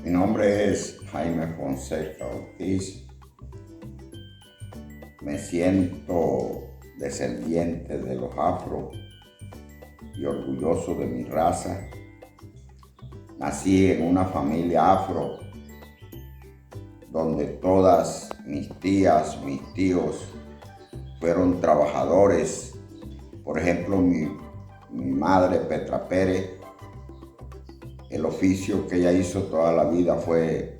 Mi nombre es Jaime Fonseca Ortiz. Me siento descendiente de los afro y orgulloso de mi raza. Nací en una familia afro donde todas mis tías, mis tíos fueron trabajadores. Por ejemplo, mi madre, Petra Pérez, el oficio que ella hizo toda la vida fue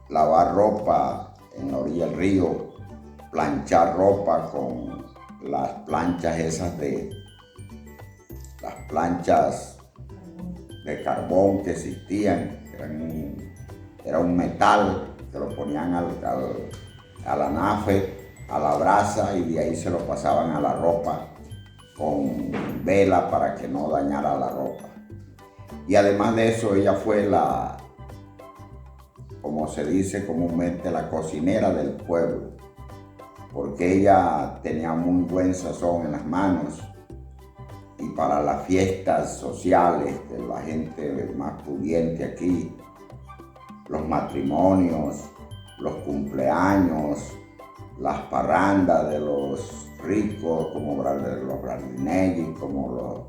lavar ropa en la orilla del río, planchar ropa con las planchas esas las planchas de carbón que existían. Era un metal que lo ponían a la nafe, a la brasa, y de ahí se lo pasaban a la ropa con vela para que no dañara la ropa. Y además de eso, ella fue como se dice comúnmente, la cocinera del pueblo, porque ella tenía muy buen sazón en las manos, y para las fiestas sociales de la gente más pudiente aquí, los matrimonios, los cumpleaños, las parrandas de los ricos, como los Brandinelli, como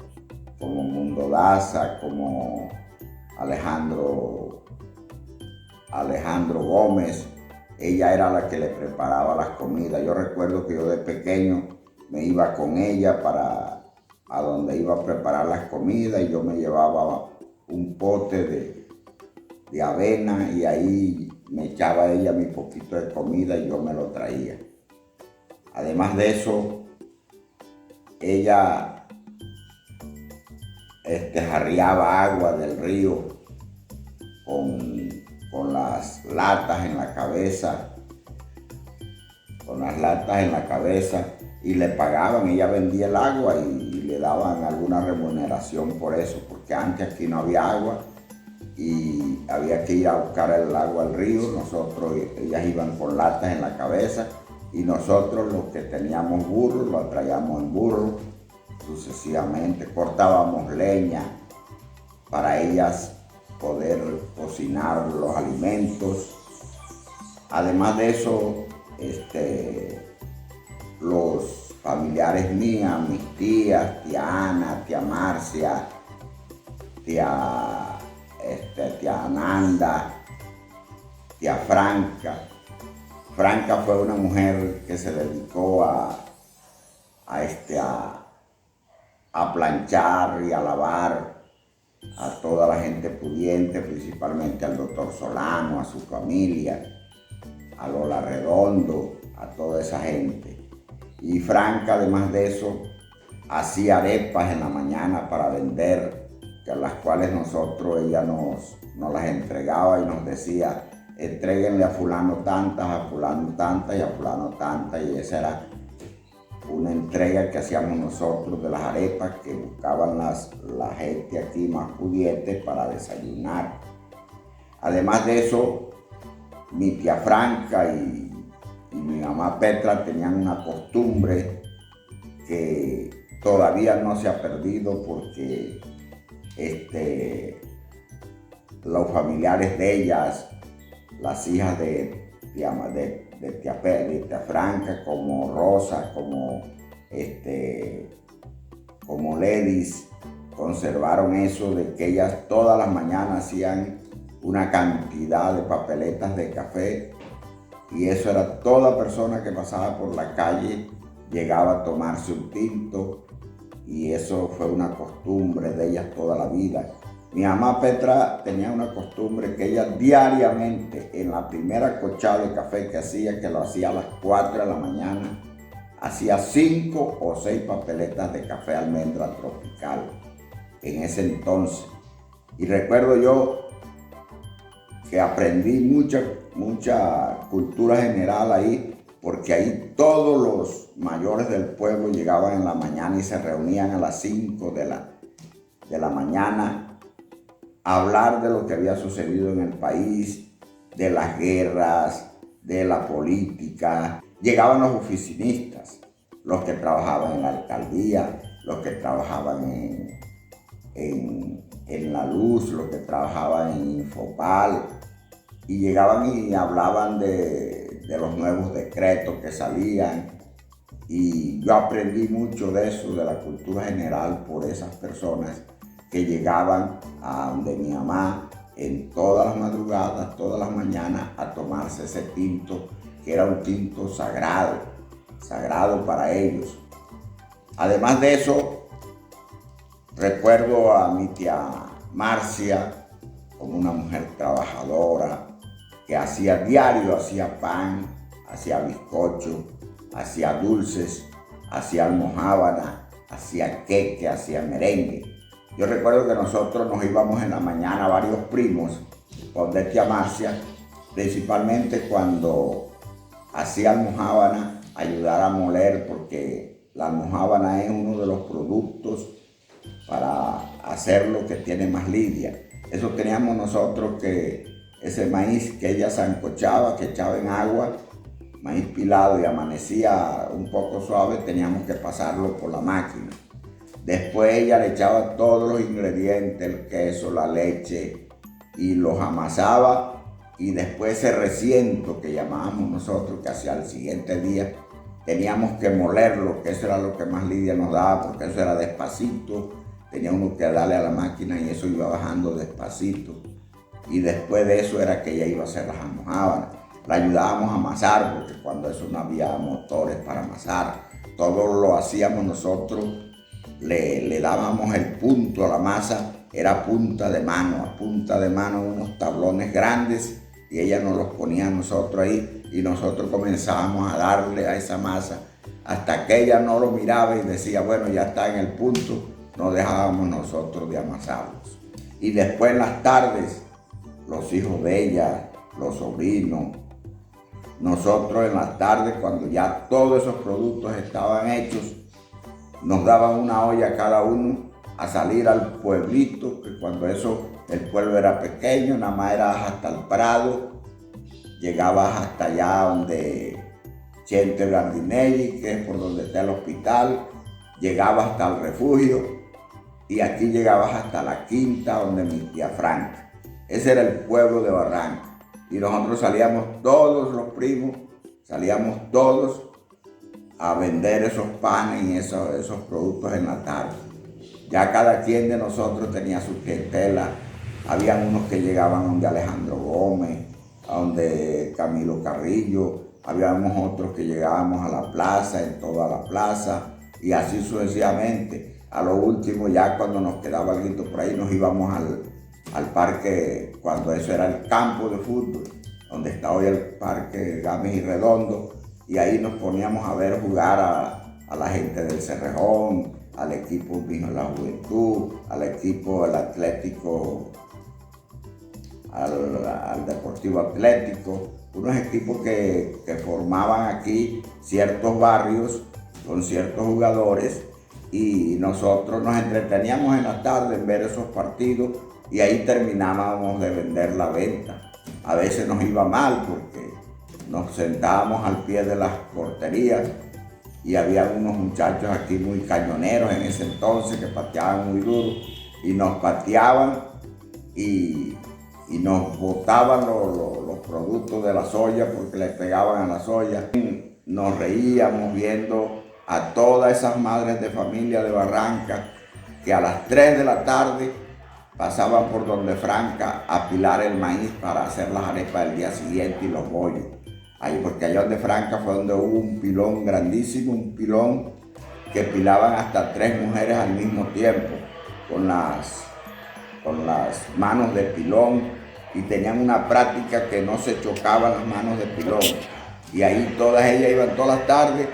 Mundo Daza, como Alejandro Gómez. Ella era la que le preparaba las comidas. Yo recuerdo que yo de pequeño me iba con ella a donde iba a preparar las comidas, y yo me llevaba un pote de avena, y ahí me echaba ella mi poquito de comida y yo me lo traía. Además de eso, ella jarreaba agua del río con las latas en la cabeza, y le pagaban. Ella vendía el agua y le daban alguna remuneración por eso, porque antes aquí no había agua y había que ir a buscar el agua al río. Ellas iban con latas en la cabeza, y nosotros, los que teníamos burros, lo traíamos en burro. Sucesivamente cortábamos leña para ellas poder cocinar los alimentos. Además de eso, los familiares mías, mis tías, tía Ana, tía Marcia, tía Ananda, tía Franca. Franca fue una mujer que se dedicó a planchar y a lavar a toda la gente pudiente, principalmente al doctor Solano, a su familia, a Lola Redondo, a toda esa gente. Y Franca, además de eso, hacía arepas en la mañana para vender, las cuales ella nos las entregaba y nos decía: entréguenle a fulano tantas, a fulano tantas y a fulano tantas. Y esa era una entrega que hacíamos nosotros de las arepas que buscaban la gente aquí más pudiente para desayunar. Además de eso, mi tía Franca y mi mamá Petra tenían una costumbre que todavía no se ha perdido, porque los familiares de ellas, las hijas de tía Franca, como Rosa, como Ledis, conservaron eso de que ellas todas las mañanas hacían una cantidad de papeletas de café, y eso era toda persona que pasaba por la calle llegaba a tomarse un tinto, y eso fue una costumbre de ellas toda la vida. Mi mamá Petra tenía una costumbre que ella diariamente, en la primera cochada de café que hacía, que lo hacía a las 4 de la mañana, hacía 5 o 6 papeletas de café almendra tropical en ese entonces. Y recuerdo yo que aprendí mucha cultura general ahí, porque ahí todos los mayores del pueblo llegaban en la mañana y se reunían a las 5 de la mañana a hablar de lo que había sucedido en el país, de las guerras, de la política. Llegaban los oficinistas, los que trabajaban en la alcaldía, los que trabajaban en en La Luz, los que trabajaban en Infopal, y llegaban y hablaban de los nuevos decretos que salían. Y yo aprendí mucho de eso, de la cultura general, por esas personas que llegaban a donde mi mamá en todas las madrugadas, todas las mañanas, a tomarse ese tinto, que era un tinto sagrado, sagrado para ellos. Además de eso, recuerdo a mi tía Marcia como una mujer trabajadora, que hacía diario, hacía pan, hacía bizcocho, hacía dulces, hacía almojábana, hacía queque, hacía merengue. Yo recuerdo que nosotros nos íbamos en la mañana, varios primos, donde tía Marcia, principalmente cuando hacía almojábana, ayudar a moler, porque la almojábana es uno de los productos para hacer lo que tiene más lidia. Eso teníamos nosotros, que ese maíz que ella sancochaba, que echaba en agua, maíz pilado, y amanecía un poco suave, teníamos que pasarlo por la máquina. Después ella le echaba todos los ingredientes, el queso, la leche, y los amasaba, y después ese reciento que llamábamos nosotros, que hacia el siguiente día teníamos que molerlo, que eso era lo que más lidia nos daba, porque eso era despacito, tenía uno que darle a la máquina y eso iba bajando despacito. Y después de eso era que ella iba a hacer las almojábanas. La ayudábamos a amasar, porque cuando eso no había motores para amasar, todo lo hacíamos nosotros, le dábamos el punto a la masa, era a punta de mano, unos tablones grandes, y ella nos los ponía a nosotros ahí, y nosotros comenzábamos a darle a esa masa, hasta que ella no lo miraba y decía, bueno, ya está en el punto, no dejábamos nosotros de amasarlos. Y después en las tardes, los hijos de ella, los sobrinos, nosotros en las tardes, cuando ya todos esos productos estaban hechos, nos daban una olla cada uno a salir al pueblito, que cuando eso, el pueblo era pequeño, nada más era hasta el Prado, llegabas hasta allá donde Chente Gardinelli, que es por donde está el hospital, llegabas hasta el refugio, y aquí llegabas hasta la quinta donde mi tía Franca. Ese era el pueblo de Barranca. Y nosotros salíamos todos los primos, salíamos todos a vender esos panes y esos productos en la tarde. Ya cada quien de nosotros tenía su clientela. Habían unos que llegaban donde Alejandro Gómez, a donde Camilo Carrillo, habíamos otros que llegábamos a la plaza, en toda la plaza, y así sucesivamente. A lo último, ya cuando nos quedaba algo por ahí, nos íbamos al parque, cuando eso era el campo de fútbol, donde está hoy el parque Gámez y Redondo, y ahí nos poníamos a ver jugar a la gente del Cerrejón, al equipo Vino de la Juventud, al equipo del Atlético, al Deportivo Atlético, unos equipos que formaban aquí ciertos barrios con ciertos jugadores, y nosotros nos entreteníamos en la tarde en ver esos partidos, y ahí terminábamos de vender la venta. A veces nos iba mal porque nos sentábamos al pie de las porterías y había unos muchachos aquí muy cañoneros en ese entonces que pateaban muy duro, y nos pateaban y nos botaban los productos de las ollas porque les pegaban a las ollas. Nos reíamos viendo a todas esas madres de familia de Barranca que a las 3 de la tarde pasaban por donde Franca a pilar el maíz para hacer las arepas del día siguiente y los bollos. Ahí, porque allá donde Franca fue donde hubo un pilón grandísimo, un pilón que pilaban hasta 3 mujeres al mismo tiempo, con las manos de pilón, y tenían una práctica que no se chocaban las manos de pilón. Y ahí todas ellas iban todas las tardes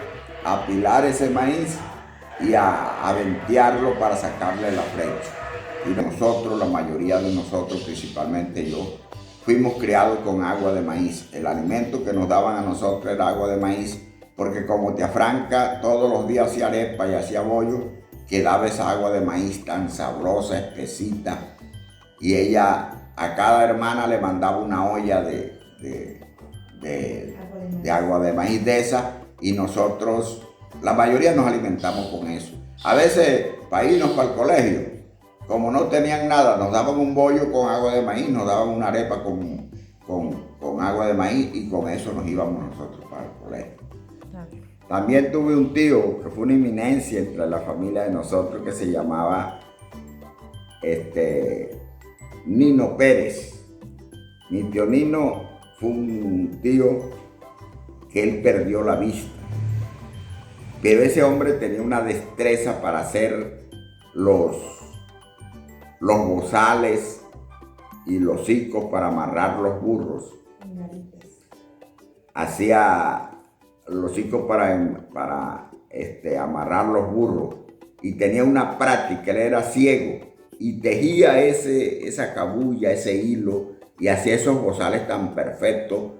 a pilar ese maíz y a ventearlo para sacarle la flecha. Y nosotros, la mayoría de nosotros, principalmente yo, fuimos criados con agua de maíz. El alimento que nos daban a nosotros era agua de maíz, porque como tía Franca todos los días hacía arepa y hacía bollo, quedaba esa agua de maíz tan sabrosa, espesita, y ella a cada hermana le mandaba una olla de agua de maíz de esa, y nosotros, la mayoría nos alimentamos con eso. A veces, para irnos para el colegio, como no tenían nada, nos daban un bollo con agua de maíz, nos daban una arepa con agua de maíz y con eso nos íbamos nosotros para el colegio. Claro. También tuve un tío que fue una eminencia entre la familia de nosotros que se llamaba Nino Pérez. Mi tío Nino fue un tío que él perdió la vista, pero ese hombre tenía una destreza para hacer los bozales y los hocicos para amarrar los burros. Hacía los hocicos para amarrar los burros y tenía una práctica, él era ciego y tejía esa cabulla, ese hilo y hacía esos bozales tan perfectos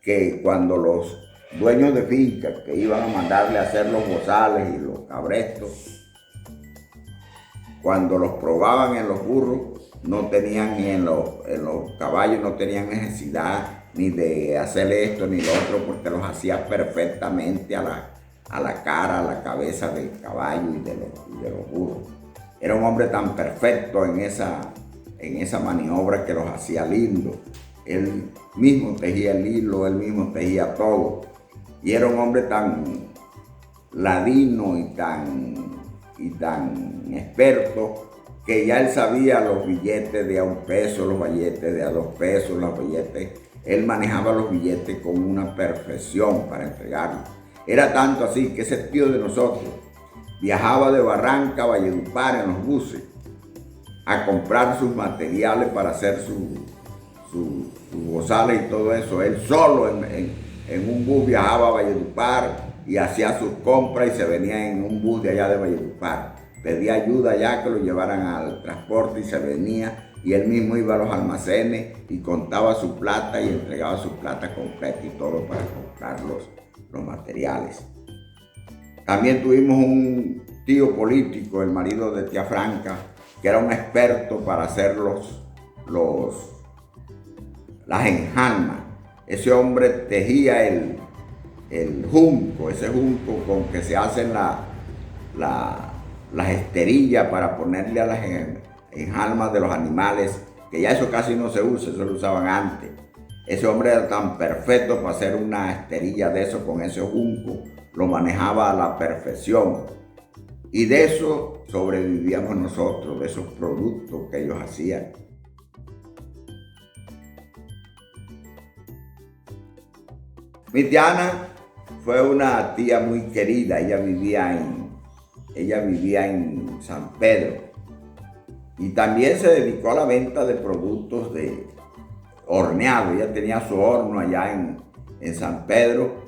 que cuando los dueños de fincas que iban a mandarle a hacer los bozales y los cabrestos, cuando los probaban en los burros, no tenían ni en los caballos, no tenían necesidad ni de hacerle esto ni lo otro, porque los hacía perfectamente a la cara, a la cabeza del caballo y de los burros. Era un hombre tan perfecto en esa maniobra que los hacía lindos. Él mismo tejía el hilo, él mismo tejía todo. Y era un hombre tan ladino y tan experto que ya él sabía los billetes de a $1, los billetes de a $2, los billetes. Él manejaba los billetes con una perfección para entregarlos. Era tanto así que ese tío de nosotros viajaba de Barranca a Valledupar en los buses a comprar sus materiales para hacer sus bozales y todo eso. Él solo en un bus viajaba a Valledupar y hacía sus compras y se venía en un bus de allá de Valledupar. Pedía ayuda allá que lo llevaran al transporte y se venía y él mismo iba a los almacenes y contaba su plata y entregaba su plata completa y todo para comprar los materiales. También tuvimos un tío político, el marido de tía Franca, que era un experto para hacer las enjalmas. Ese hombre tejía el junco, ese junco con que se hacen las esterillas para ponerle a las enjalmas de los animales, que ya eso casi no se usa, eso lo usaban antes. Ese hombre era tan perfecto para hacer una esterilla de eso con ese junco, lo manejaba a la perfección. Y de eso sobrevivíamos nosotros, de esos productos que ellos hacían. Mi tía Ana fue una tía muy querida, ella vivía en San Pedro y también se dedicó a la venta de productos de horneado. Ella tenía su horno allá en San Pedro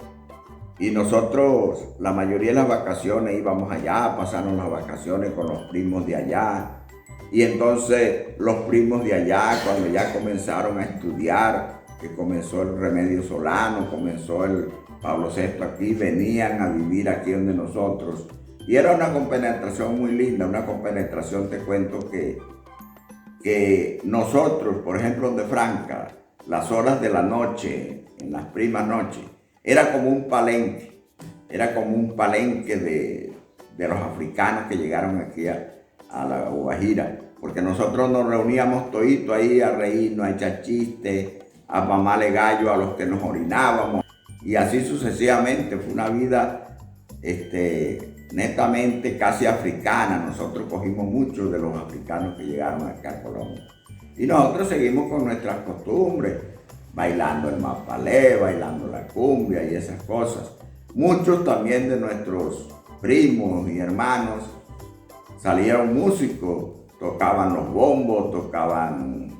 y nosotros la mayoría de las vacaciones íbamos allá a pasarnos las vacaciones con los primos de allá. Y entonces los primos de allá, cuando ya comenzaron a estudiar, que comenzó el Remedio Solano, comenzó el Pablo VI aquí, venían a vivir aquí donde nosotros. Y era una compenetración muy linda, una compenetración, te cuento, que nosotros, por ejemplo, de Franca, las horas de la noche, en las primas noches, era como un palenque de los africanos que llegaron aquí a la Guajira, porque nosotros nos reuníamos toditos ahí a reírnos, a echar chistes, a mamarle gallo a los que nos orinábamos, y así sucesivamente. Fue una vida netamente casi africana. Nosotros cogimos muchos de los africanos que llegaron acá a Colombia. Y nosotros seguimos con nuestras costumbres, bailando el mapalé, bailando la cumbia y esas cosas. Muchos también de nuestros primos y hermanos salieron músicos, tocaban los bombos, tocaban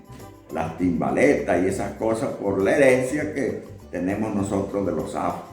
las timbaletas y esas cosas por la herencia que tenemos nosotros de los afros.